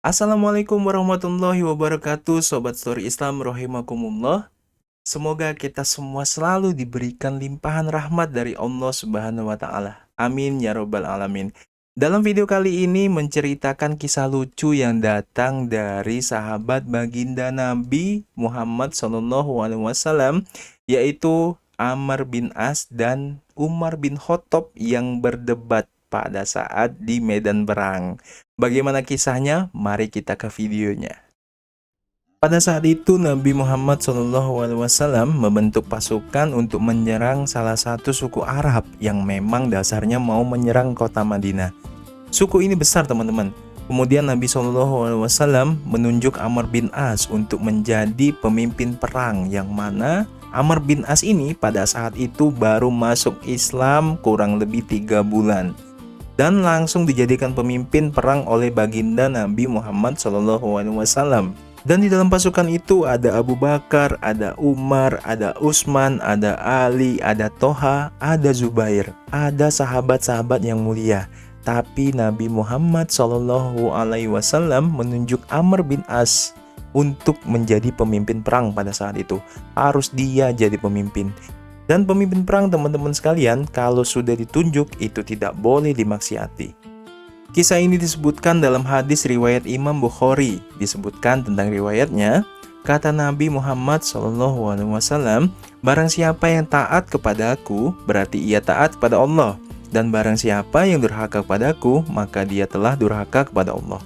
Assalamualaikum warahmatullahi wabarakatuh, Sobat Story Islam rahimakumullah. Semoga kita semua selalu diberikan limpahan rahmat dari Allah Subhanahu wa Ta'ala. Amin ya Robbal 'Alamin. Dalam video kali ini menceritakan kisah lucu yang datang dari sahabat baginda Nabi Muhammad SAW, yaitu Amr bin As dan Umar bin Khattab yang berdebat pada saat di medan perang. Bagaimana kisahnya? Mari kita ke videonya. Pada saat itu Nabi Muhammad SAW membentuk pasukan untuk menyerang salah satu suku Arab yang memang dasarnya mau menyerang kota Madinah. Suku ini besar teman-teman. Kemudian Nabi SAW menunjuk Amr bin As untuk menjadi pemimpin perang, yang mana Amr bin As ini pada saat itu baru masuk Islam kurang lebih 3 bulan. Dan langsung dijadikan pemimpin perang oleh baginda Nabi Muhammad SAW. Dan di dalam pasukan itu ada Abu Bakar, ada Umar, ada Utsman, ada Ali, ada Toha, ada Zubair, ada sahabat-sahabat yang mulia. Tapi Nabi Muhammad SAW menunjuk Amr bin As untuk menjadi pemimpin perang pada saat itu. Harus dia jadi pemimpin. Dan pemimpin perang teman-teman sekalian, kalau sudah ditunjuk itu tidak boleh dimaksiati. Kisah ini disebutkan dalam hadis riwayat Imam Bukhari. Disebutkan tentang riwayatnya, kata Nabi Muhammad SAW, barang siapa yang taat kepada aku, berarti ia taat kepada Allah. Dan barang siapa yang durhaka kepadaku, maka dia telah durhaka kepada Allah.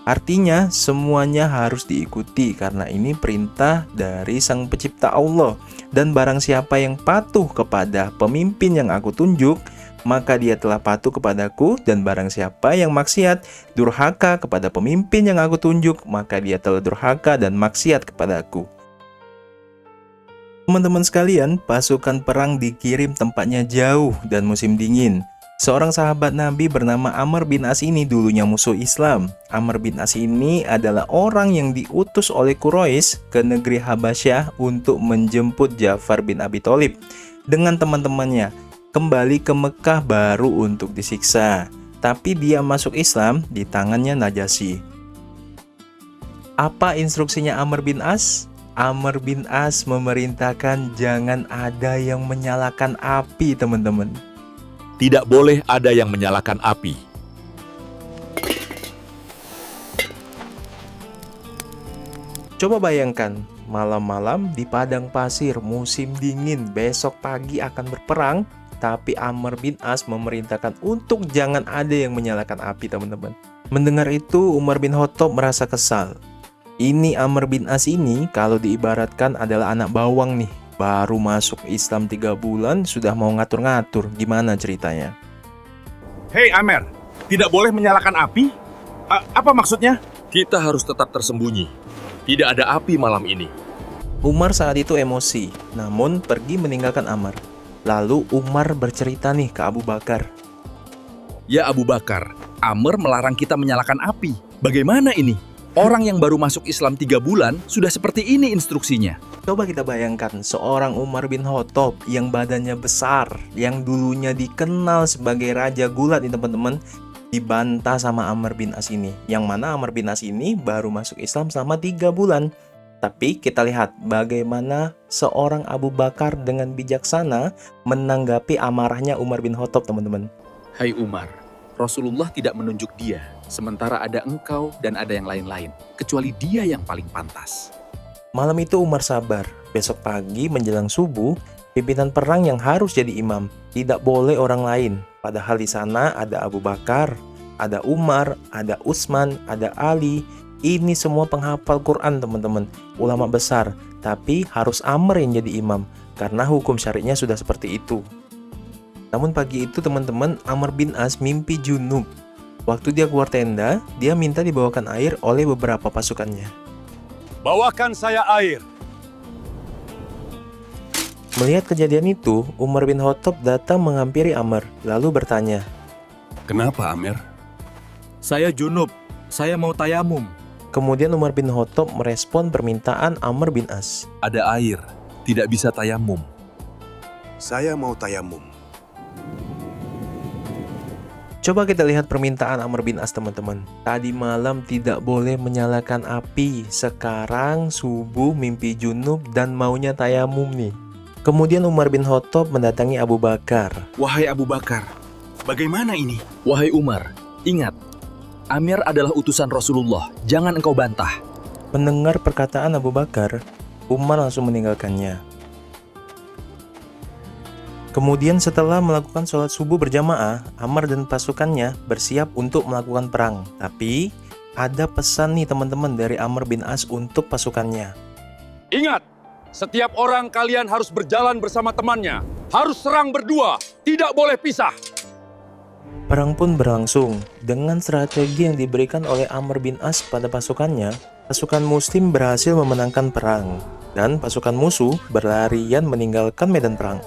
Artinya semuanya harus diikuti karena ini perintah dari Sang Pencipta Allah. Dan barang siapa yang patuh kepada pemimpin yang aku tunjuk, maka dia telah patuh kepadaku. Dan barang siapa yang maksiat, durhaka kepada pemimpin yang aku tunjuk, maka dia telah durhaka dan maksiat kepadaku. Teman-teman sekalian, pasukan perang dikirim tempatnya jauh dan musim dingin. Seorang sahabat Nabi bernama Amr bin As ini dulunya musuh Islam. Amr bin As ini adalah orang yang diutus oleh Quraisy ke negeri Habasyah untuk menjemput Ja'far bin Abi Thalib dengan teman-temannya kembali ke Mekah baru untuk disiksa. Tapi dia masuk Islam di tangannya Najasyi. Apa instruksinya Amr bin As? Amr bin As memerintahkan jangan ada yang menyalakan api, teman-teman. Tidak boleh ada yang menyalakan api. Coba bayangkan, malam-malam di padang pasir musim dingin, besok pagi akan berperang, tapi Amr bin As memerintahkan untuk jangan ada yang menyalakan api, teman-teman. Mendengar itu, Umar bin Khattab merasa kesal. Ini Amr bin As ini kalau diibaratkan adalah anak bawang nih. Baru masuk Islam 3 bulan sudah mau ngatur-ngatur. Gimana ceritanya? Hei Amer, tidak boleh menyalakan api? Apa maksudnya? Kita harus tetap tersembunyi. Tidak ada api malam ini. Umar saat itu emosi, namun pergi meninggalkan Amr. Lalu Umar bercerita nih ke Abu Bakar. Ya Abu Bakar, Amr melarang kita menyalakan api. Bagaimana ini? Orang yang baru masuk Islam 3 bulan sudah seperti ini instruksinya. Coba kita bayangkan seorang Umar bin Khattab yang badannya besar, yang dulunya dikenal sebagai Raja Gulat nih teman-teman, dibantah sama Amr bin As ini. Yang mana Amr bin As ini baru masuk Islam selama 3 bulan. Tapi kita lihat bagaimana seorang Abu Bakar dengan bijaksana menanggapi amarahnya Umar bin Khattab, teman-teman. Hai Umar, Rasulullah tidak menunjuk dia, sementara ada engkau dan ada yang lain-lain, kecuali dia yang paling pantas. Malam itu Umar sabar. Besok pagi menjelang subuh, pimpinan perang yang harus jadi imam. Tidak boleh orang lain. Padahal di sana ada Abu Bakar, ada Umar, ada Utsman, ada Ali. Ini semua penghafal Quran, teman-teman. Ulama besar. Tapi harus Amr yang jadi imam, karena hukum syariatnya sudah seperti itu. Namun pagi itu teman-teman, Amr bin As mimpi junub. Waktu dia keluar tenda, dia minta dibawakan air oleh beberapa pasukannya. Bawakan saya air. Melihat kejadian itu, Umar bin Khattab datang menghampiri Amr, lalu bertanya, Kenapa Amer? Saya junub, saya mau tayamum. Kemudian Umar bin Khattab merespon permintaan Amr bin As. Ada air, tidak bisa tayamum. Saya mau tayamum. Coba kita lihat permintaan Amr bin As teman-teman. Tadi malam tidak boleh menyalakan api. Sekarang subuh mimpi junub dan maunya tayamum nih. Kemudian Umar bin Khattab mendatangi Abu Bakar. Wahai Abu Bakar, bagaimana ini? Wahai Umar, ingat, Amir adalah utusan Rasulullah, jangan engkau bantah. Mendengar perkataan Abu Bakar, Umar langsung meninggalkannya. Kemudian setelah melakukan sholat subuh berjamaah, Amr dan pasukannya bersiap untuk melakukan perang. Tapi ada pesan nih teman-teman dari Amr bin As untuk pasukannya. Ingat, setiap orang kalian harus berjalan bersama temannya. Harus serang berdua, tidak boleh pisah. Perang pun berlangsung. Dengan strategi yang diberikan oleh Amr bin As pada pasukannya, pasukan muslim berhasil memenangkan perang. Dan pasukan musuh berlarian meninggalkan medan perang.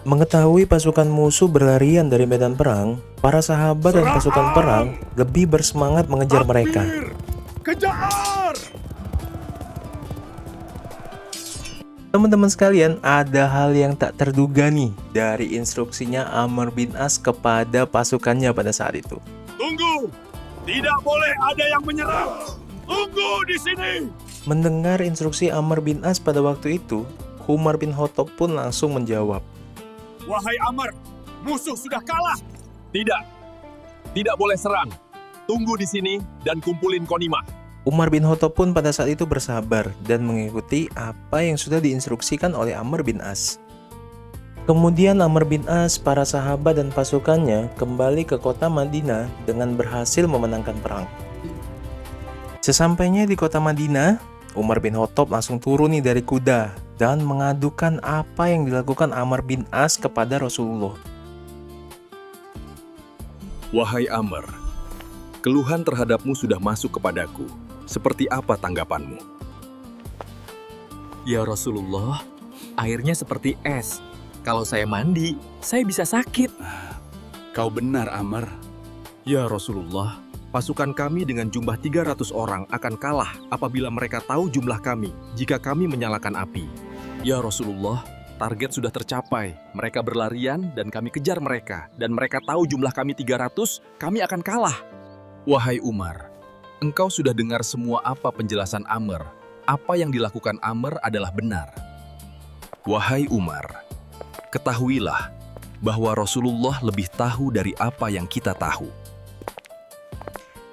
Mengetahui pasukan musuh berlarian dari medan perang, para sahabat dan pasukan perang lebih bersemangat mengejar mereka. Kejar! Teman-teman sekalian, ada hal yang tak terduga nih dari instruksinya Amr bin As kepada pasukannya pada saat itu. Tunggu! Tidak boleh ada yang menyerang! Tunggu di sini! Mendengar instruksi Amr bin As pada waktu itu, Umar bin Khattab pun langsung menjawab. Wahai Amr, musuh sudah kalah! Tidak boleh serang. Tunggu di sini dan kumpulin konimah. Umar bin Khattab pun pada saat itu bersabar dan mengikuti apa yang sudah diinstruksikan oleh Amr bin As. Kemudian Amr bin As, para sahabat dan pasukannya kembali ke kota Madinah dengan berhasil memenangkan perang. Sesampainya di kota Madinah, Umar bin Khattab langsung turun nih dari kuda dan mengadukan apa yang dilakukan Amr bin As kepada Rasulullah. Wahai Amr, keluhan terhadapmu sudah masuk kepadaku. Seperti apa tanggapanmu? Ya Rasulullah, airnya seperti es. Kalau saya mandi, saya bisa sakit. Kau benar, Amr. Ya Rasulullah, pasukan kami dengan jumlah 300 orang akan kalah apabila mereka tahu jumlah kami jika kami menyalakan api. Ya Rasulullah, target sudah tercapai. Mereka berlarian dan kami kejar mereka. Dan mereka tahu jumlah kami 300, kami akan kalah. Wahai Umar, engkau sudah dengar semua apa penjelasan Amr. Apa yang dilakukan Amr adalah benar. Wahai Umar, ketahuilah bahwa Rasulullah lebih tahu dari apa yang kita tahu.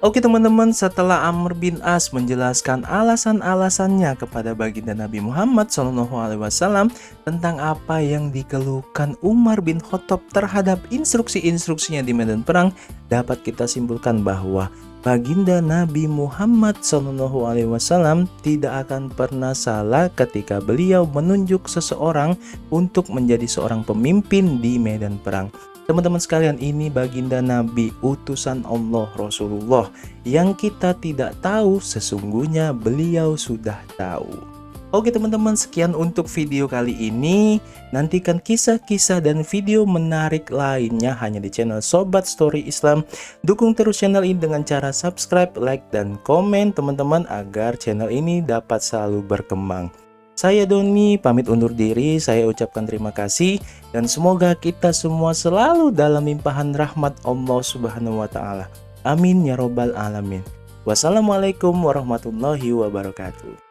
Oke teman-teman, setelah Amr bin As menjelaskan alasan-alasannya kepada baginda Nabi Muhammad SAW tentang apa yang dikeluhkan Umar bin Khattab terhadap instruksi-instruksinya di medan perang, dapat kita simpulkan bahwa baginda Nabi Muhammad SAW tidak akan pernah salah ketika beliau menunjuk seseorang untuk menjadi seorang pemimpin di medan perang. Teman-teman sekalian, ini baginda Nabi, utusan Allah Rasulullah, yang kita tidak tahu sesungguhnya beliau sudah tahu. Oke teman-teman, sekian untuk video kali ini. Nantikan kisah-kisah dan video menarik lainnya hanya di channel Sobat Story Islam. Dukung terus channel ini dengan cara subscribe, like, dan komen teman-teman agar channel ini dapat selalu berkembang. Saya Doni pamit undur diri, saya ucapkan terima kasih dan semoga kita semua selalu dalam limpahan rahmat Allah Subhanahu wa taala. Amin ya robbal alamin. Wassalamualaikum warahmatullahi wabarakatuh.